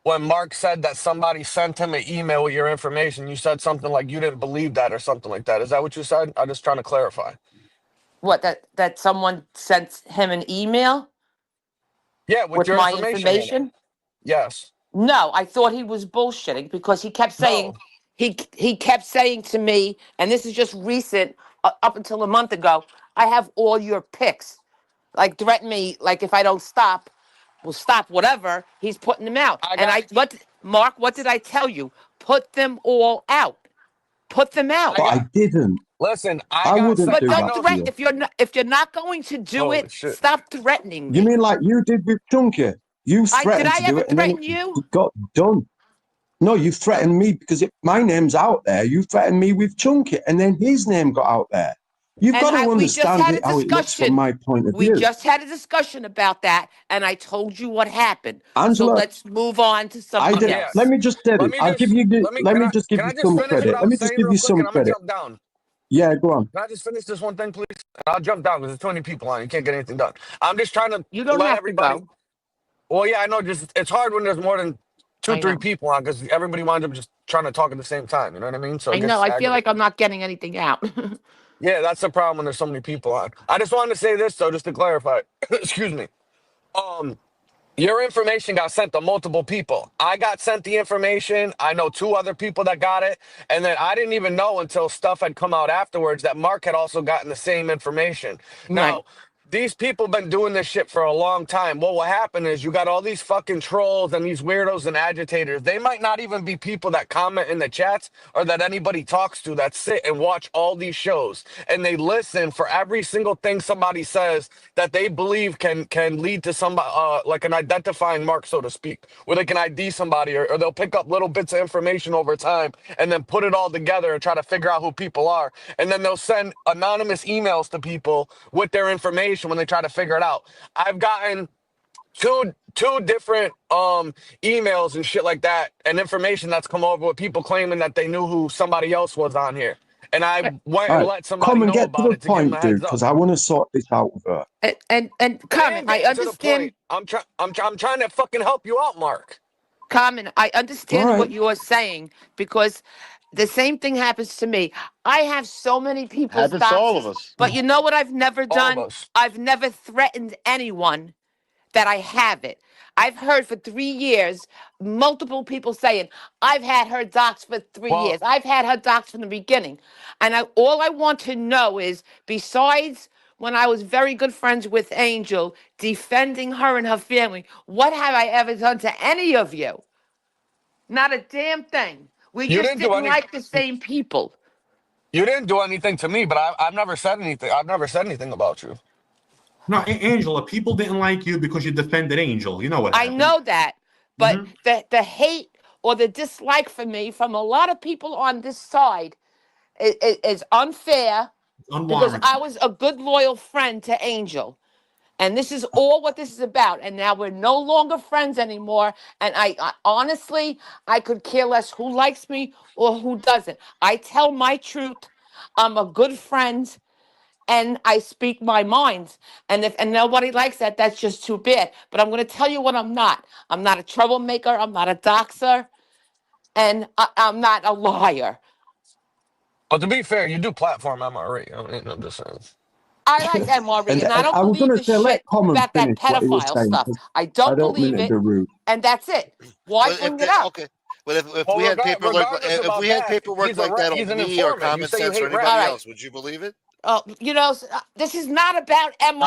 when Mark said that somebody sent him an email with your information. You said something like you didn't believe that or something like that. Is that what you said? I'm just trying to clarify. What, that someone sent him an email? Yeah, with your my information in it. information? Yes. No, I thought he was bullshitting because he kept saying he kept saying to me, and this is just recent, up until a month ago, I have all your pics. Like threaten me, like if I don't stop, we'll stop whatever. He's putting them out. Mark, what did I tell you? Put them all out. Put them out. But I didn't. Listen, I wouldn't but do don't that to threaten you. if you're not going to do it. Stop threatening me. You mean like you did with Chunky? You threatened did I to do ever it, and then threaten you? it got done. No, you threatened me because my name's out there. You threatened me with Chunky, and then his name got out there. You've got to understand how it looks from my point of view. We just had a discussion about that, and I told you what happened. Angela, so let's move on to something else. Let me just say this. Let me just give you some credit. Let me just give you some credit. Jump down. Yeah, go on. Can I just finish this one thing, please? I'll jump down because there's too many people on. You can't get anything done. I'm just trying to let everybody. Well, yeah, I know. Just it's hard when there's more than 2-3 people on because everybody winds up just trying to talk at the same time. You know what I mean? So I know. I feel like I'm not getting anything out. Yeah, that's the problem when there's so many people on. I just wanted to say this though, just to clarify. Excuse me. Your information got sent to multiple people. I got sent the information. I know 2 other people that got it. And then I didn't even know until stuff had come out afterwards that Mark had also gotten the same information. Now, these people been doing this shit for a long time. What will happen is you got all these fucking trolls and these weirdos and agitators. They might not even be people that comment in the chats or that anybody talks to, that sit and watch all these shows. And they listen for every single thing somebody says that they believe can lead to somebody, like an identifying mark, so to speak, where they can ID somebody, or they'll pick up little bits of information over time and then put it all together and try to figure out who people are. And then they'll send anonymous emails to people with their information when they try to figure it out. I've gotten two different emails and shit like that, and information that's come over with people claiming that they knew who somebody else was on here. And I went and let somebody Come and know get about to it the to give them point, a dude, heads up. because I want to sort this out with her. And Carmen, I understand. I'm trying to fucking help you out, Mark. Carmen, I understand Right. what you are saying, because the same thing happens to me. I have so many people's Happens to all of doxes, us. but you know what I've never All of done? us. I've never threatened anyone that I have it. I've heard for 3 years multiple people saying, I've had her doxed for 3 Well- years. I've had her doxed from the beginning. And all I want to know is, besides when I was very good friends with Angel, defending her and her family, what have I ever done to any of you? Not a damn thing. We You just didn't do didn't any- like the same people. You didn't do anything to me, but I've never said anything. I've never said anything about you. No, Angela, people didn't like you because you defended Angel. You know what I happened. know that, but the hate or the dislike for me from a lot of people on this side is unfair, because Unwarranted. I was a good, loyal friend to Angel. And this is all what this is about. And now we're no longer friends anymore. And I honestly, I could care less who likes me or who doesn't. I tell my truth. I'm a good friend, and I speak my mind. And if nobody likes that, that's just too bad. But I'm going to tell you what I'm not. I'm not a troublemaker. I'm not a doxer. And I'm not a liar. But to be fair, you do platform MRE. I mean, I'm just saying. I like MRE, and I don't I was believe going the to say, let shit Common about that finish what he was pedophile saying, stuff. 'cause I don't don't mean believe to be it, rude. and that's it. Why Well, bring it up? Okay. Well, if Well, we had paperwork, regardless if about we had that, paperwork he's a like that he's on an me or informant. You common say you sense or hate anybody All right. else, would you believe it? You know, this is not about MRE.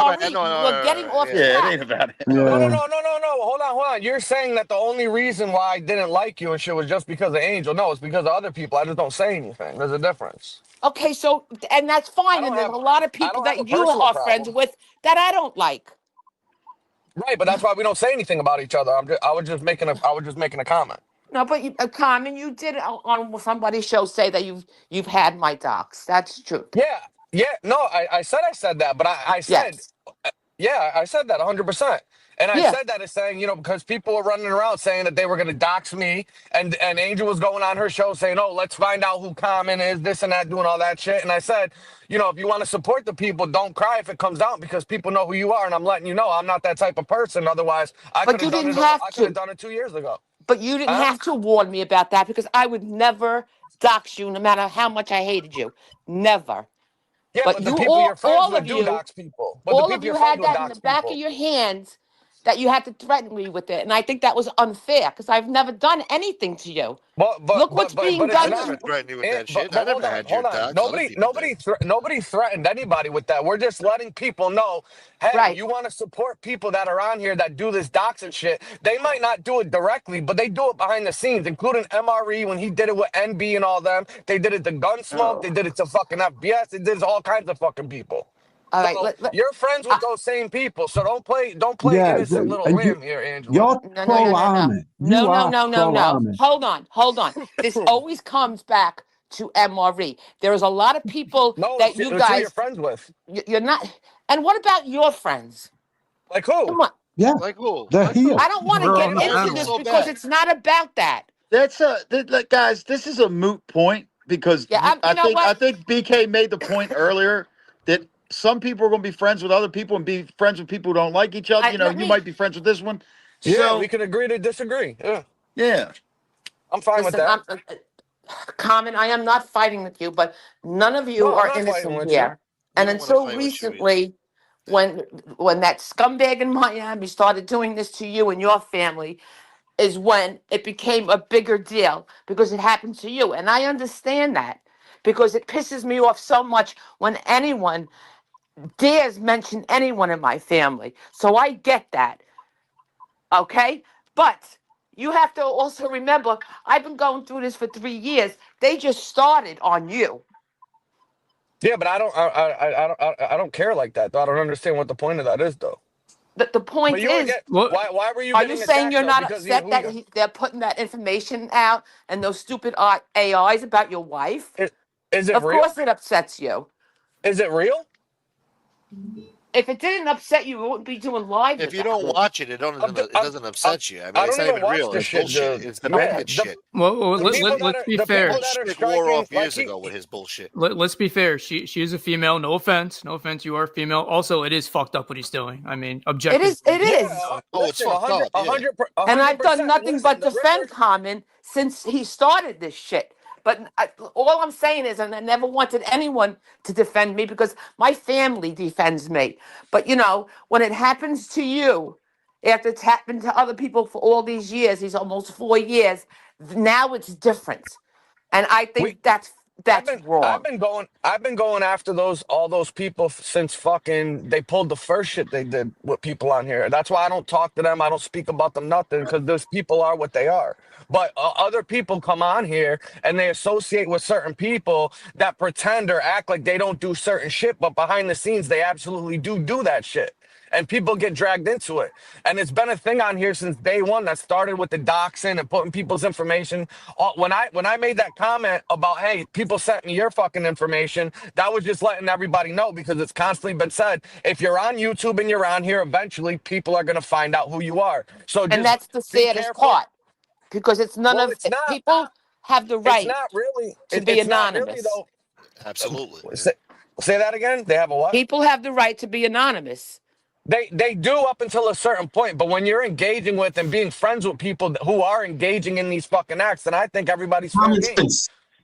We're getting off Yeah, it track. ain't about it. No. Hold on. You're saying that the only reason why I didn't like you and shit was just because of Angel. No, it's because of other people. I just don't say anything. There's a difference. Okay, so, and that's fine. And there's a lot of people don't have that a you personal are friends problem. with that I don't like. Right, but that's why we don't say anything about each other. I was just making a comment. No, but Carmen, you did on somebody's show say that you've had my docs. That's true. Yeah. No, I said that, but I said, Yes. yeah, I said that 100%. And I Yeah. said that as saying, because people were running around saying that they were going to dox me, and Angel was going on her show saying, oh, let's find out who Common is, this and that, doing all that shit. And I said, if you want to support the people, don't cry if it comes out, because people know who you are, and I'm letting you know I'm not that type of person. Otherwise, I could have done it 2 years ago. But you didn't have to warn me about that, because I would never dox you, no matter how much I hated you. Never. Yeah, but the you people you're friends all with of do you, dox people. But all the of people you you're friends had with that in dox the back people. of your hands, that you had to threaten me with it, and I think that was unfair, because I've never done anything to you. Look what's being I done. never threatened you with that shit. But I never had you hold on. doxed. Other people did. Nobody threatened anybody with that. We're just letting people know, hey, you want to support people that are on here that do this doxing shit. They might not do it directly, but they do it behind the scenes, including MRE when he did it with NB and all them. They did it to Gunsmoke. They did it to fucking FBS. They did it to all kinds of fucking people. All right, So you're friends with those same people, so don't play Yeah, innocent little and lamb here, Angela. You're troll army. No. Hold on. This always comes back to MRE. There's a lot of people that you it's who guys you're friends with. You're not. And what about your friends? Like who? Come on. Yeah. Like who? They're here. I don't want to get into I this don't. because it's not about that. Guys, this is a moot point, because I think BK made the point earlier that some people are going to be friends with other people and be friends with people who don't like each other. You might be friends with this one. Yeah, So we can agree to disagree. yeah. I'm fine with that. Common, I am not fighting with you, but none of you No, I'm are not fighting innocent with here. you. And until recently, when that scumbag in Miami started doing this to you and your family is when it became a bigger deal because it happened to you. And I understand that because it pisses me off so much when anyone dares mention anyone in my family. So I get that. Okay? But you have to also remember, I've been going through this for 3 years. They just started on you. Yeah, but I don't care like that, though. I don't understand what the point of that is, though. The point But you were is, why were you are getting you saying attacked, you're though? not Because upset that they're putting that information out and those stupid AIs about your wife? Is it of real? course it upsets you. Is it real? If it didn't upset you, it wouldn't be doing live. If you don't watch it, it doesn't upset you. I mean, I it's don't not even even watch real. this It's shit, bullshit. dude. It's the Yeah, Batman shit. Well, let's be fair. Shit wore off years ago with his bullshit. Let's be fair. She is a female. No offense. You are female. Also, it is fucked up what he's doing. I mean, objectively. It is. Oh, it's fucked up. 100%. And I've done nothing but defend Common since he started this shit. But all I'm saying is, and I never wanted anyone to defend me because my family defends me. But, you know, when it happens to you, after it's happened to other people for all these years, these almost 4 years, now it's different. And I think that's wrong. I've been going after all those people since fucking they pulled the first shit they did with people on here. That's why I don't talk to them. I don't speak about them nothing because those people are what they are. But other people come on here and they associate with certain people that pretend or act like they don't do certain shit, but behind the scenes they absolutely do that shit. And people get dragged into it. And it's been a thing on here since day one that started with the doxing and putting people's information. When I made that comment about, hey, people sent me your fucking information, that was just letting everybody know because it's constantly been said, if you're on YouTube and you're on here, eventually people are going to find out who you are. So and that's the saddest part because it's people have the right to be anonymous. Absolutely. Say that again? They have a what? People have the right to be anonymous. They do up until a certain point, but when you're engaging with and being friends with people who are engaging in these fucking acts, then I think everybody's fair game.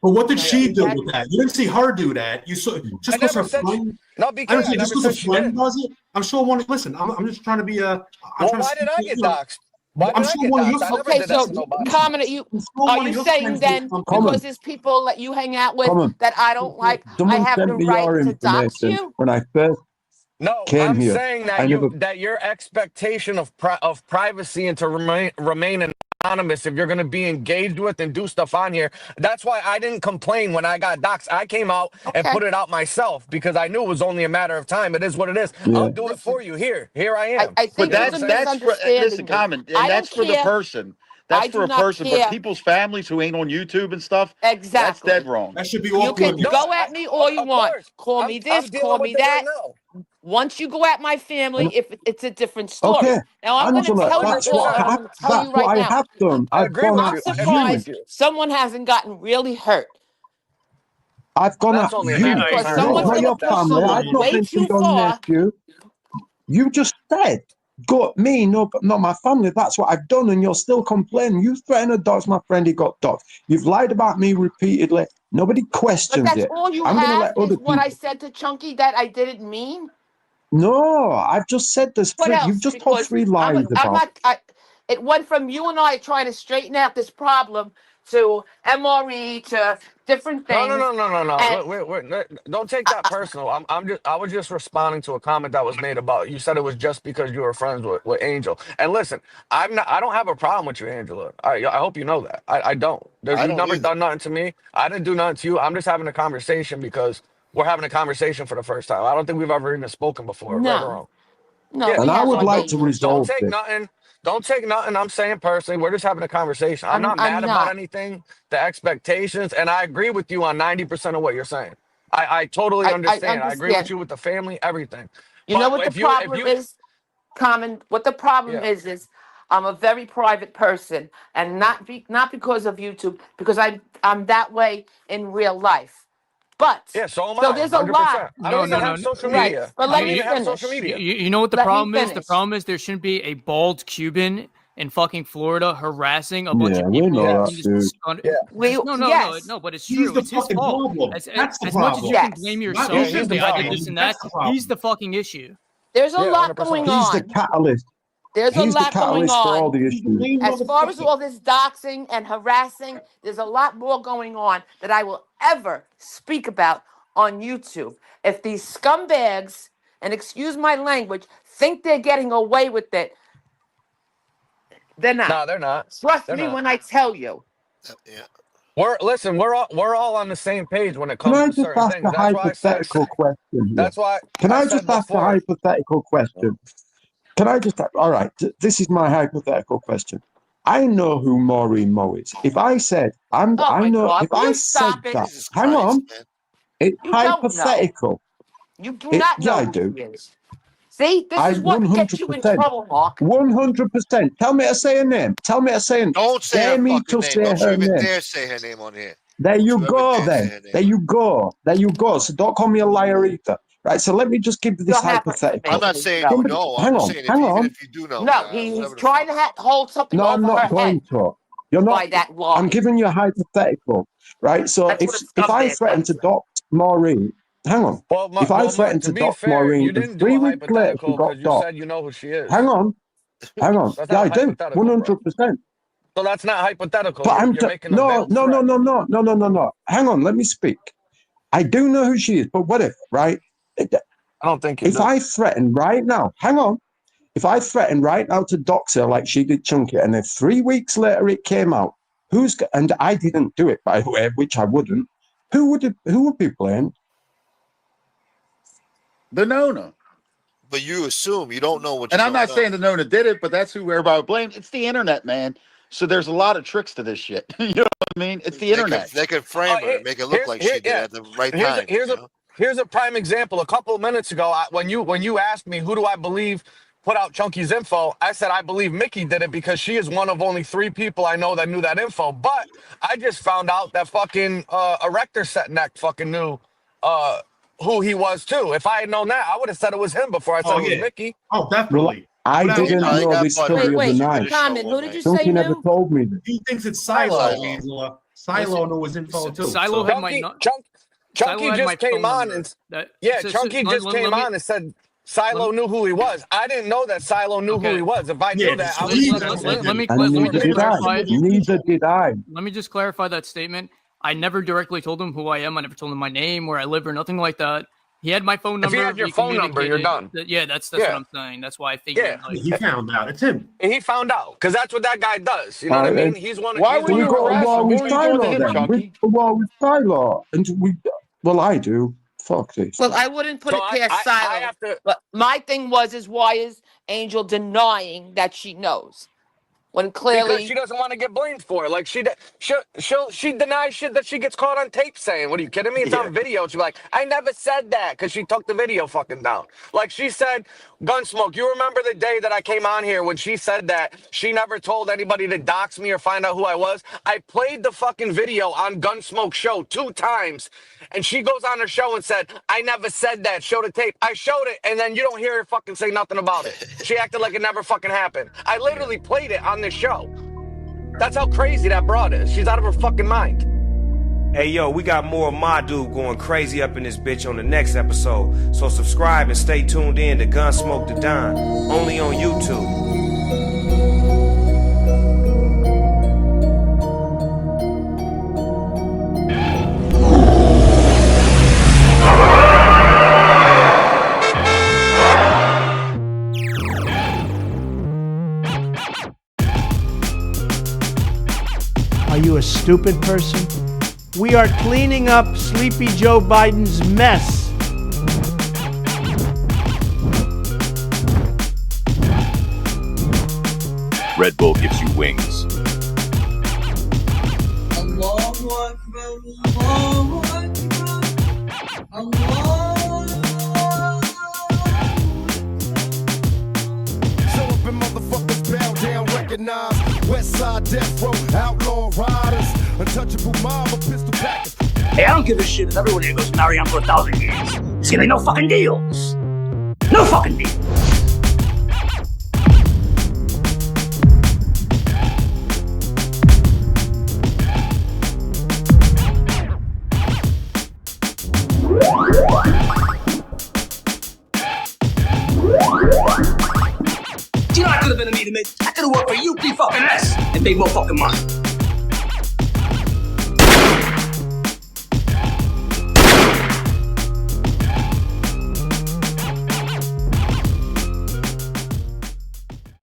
But what did she do with that? You didn't see her do that. You saw just because her friend. No, because just because her friend does it. I'm sure one. Listen, I'm just trying to be a. Well, why did I get doxxed? I'm sure one of your. Okay, so comment. Are you saying then because there's people that you hang out with that I don't like, I have the right to dox you? When I first. No, I'm saying that that your expectation of privacy and to remain anonymous if you're going to be engaged with and do stuff on here. That's why I didn't complain when I got doxxed. I came out and put it out myself because I knew it was only a matter of time. It is what it is. Yeah. I'll do it for you. Here I am. I think that's for, listen, Common, and that's for the person. That's for a person, but people's families who ain't on YouTube and stuff, exactly, that's dead wrong. That should be all. You can go at me all you want. Call me this, call me that. Once you go at my family, if it's a different story. Okay. Now I'm going to tell you right now. Have done. I'm surprised someone hasn't gotten really hurt. I've gone at you. Because someone's going to push someone way too far. You just said. Got me, no, not my family. That's what I've done, and you're still complaining. You threatened to dox my friend. He got doxed. You've lied about me repeatedly. Nobody questions but that's it. All you have is what I said to Chunky that I didn't mean. No, I've just said this. You've just told 3 lies about. It went from you and I trying to straighten out this problem to MRE to different things. No. Don't take that personal. I was just responding to a comment that was made about you said it was just because you were friends with Angel. And listen, I don't have a problem with you, Angela. I hope you know that. I don't. You've never done nothing to me. I didn't do nothing to you. I'm just having a conversation because we're having a conversation for the first time. I don't think we've ever even spoken before. No. Right or wrong. No. Yeah, and I would like to resolve this. Don't take nothing I'm saying personally. We're just having a conversation. I'm not mad about anything, the expectations, and I agree with you on 90% of what you're saying. I totally understand. I agree with you with the family, everything. You know what the problem is, Common? What the problem is I'm a very private person, and not because of YouTube, because I'm that way in real life. But so am I. So there's a 100%. lot. I don't even have social media. Right. But let me have finish. social media. You know what the problem is? The problem is there shouldn't be a bald Cuban in fucking Florida harassing a bunch of people. No, but it's true. It's his fault. As much as you can blame yourself, I did this and that. He's the fucking issue. There's a lot 100%. going He's the on. catalyst. There's a He's the lot going catalyst for all on. the issues. As far as all this doxing and harassing, there's a lot more going on that I will ever speak about on YouTube. If these scumbags, and excuse my language, think they're getting away with it, they're not. No, they're not. Trust They're me not. when I tell you. Yeah. We're all on the same page when it Can comes I to just certain ask things. a That's why I said. hypothetical question here? That's why. Can I said just ask a before. hypothetical question? Can I just, all right, this is my hypothetical question. I know who Maureen Moe is. If I said, I know, God, if will I you said stop it? that, Jesus hang Christ, on, man. it's You don't know. hypothetical. You do not know Yeah, I who do. she is. See, this is what gets you in 100%. trouble, Mark. 100%. Tell me to say her name. Tell me to say her name. Don't say Dare her me fucking to name. say Don't you her even name. dare say her name on here. There you Don't you ever go dare say then. her name There on you go. There you go. So don't call me a liar either. Right, so let me just give you this You'll have her hypothetical. I'm not saying you know. I'm Hang just on, saying hang even on. if you do know. No, he's trying to hold something No, I'm over her not going head to. You're not. by that lie. I'm giving you a hypothetical, right? So That's what a if I scumbag threaten does. to dox Maureen, hang on. Well, If I Mark, threaten to to be dox fair, Maureen, you and didn't do 3 a weeks later she hypothetical got because you doxed. said you know who she is. Hang on. That's Yeah, not I a do. hypothetical, bro. 100%. So that's not hypothetical. But You're making a no. veiled threat. Hang on, let me speak. I do know who she is, but what if, right? I don't think you If do. I threaten right now, hang on. If I threaten right now to dox her like she did Chunky, and then 3 weeks later it came out, and I didn't do it, by the way, which I wouldn't, who would be blamed? The Nona. But you assume you don't know what. And you I'm don't not know. saying the Nona did it, but that's who everybody would blame. It's the internet, man. So there's a lot of tricks to this shit. You know what I mean? It's the internet. They could frame her and make it look like she did at the right time. Here's a prime example. A couple of minutes ago, when you asked me who do I believe put out Chunky's info, I said I believe Mickey did it because she is one of only 3 people I know that knew that info. But I just found out that fucking Erector Setneck fucking knew who he was too. If I had known that, I would have said it was him before I said it was Mickey. Oh, definitely. I didn't know this story of the night. Comment, who did you Chunky say never knew? told me this. He thinks it's Silo, Angela. Silo knew his info too. Silo had my Chunky just came on and Chunky just came on and said Silo knew who he was. I didn't know that Silo knew who he was. If I knew that, I would. Let me clarify. Neither did I. Let me just clarify that statement. I never directly told him who I am. I never told him my name, where I live, or nothing like that. He had my phone number. If he had your phone number, you're done. Yeah, that's what I'm saying. That's why I figured. Yeah, like, he found out. It's him. He found out because that's what that guy does. You know what I mean? He's one. Why would you go to war with Silo then? We go to war with Silo, and well, I do. Fuck this. Well, I wouldn't put it past Silo. But my thing is why is Angel denying that she knows? When clearly because she doesn't want to get blamed for it. Like she denies shit that she gets caught on tape saying. What are you kidding me? It's on video. She's like, I never said that because she took the video fucking down. Like she said, Gunsmoke, you remember the day that I came on here when she said that she never told anybody to dox me or find out who I was? I played the fucking video on Gunsmoke show 2 times. And she goes on her show and said, I never said that. Show the tape. I showed it, and then you don't hear her fucking say nothing about it. She acted like it never fucking happened. I literally played it on this show. That's how crazy that broad is. She's out of her fucking mind. Hey, yo, we got more of my dude going crazy up in this bitch on the next episode. So subscribe and stay tuned in to Gunsmoke the Don, only on YouTube. Are you a stupid person? We are cleaning up Sleepy Joe Biden's mess. Red Bull gives you wings. Westside Death Row, outlaw riders, untouchable mob of pistol packers. Hey, I don't give a shit if everyone here goes marry on for 1,000 years. It's gonna be no fucking deals. No fucking deals. wait a minute. I could have worked for UP fucking S and made more fucking money.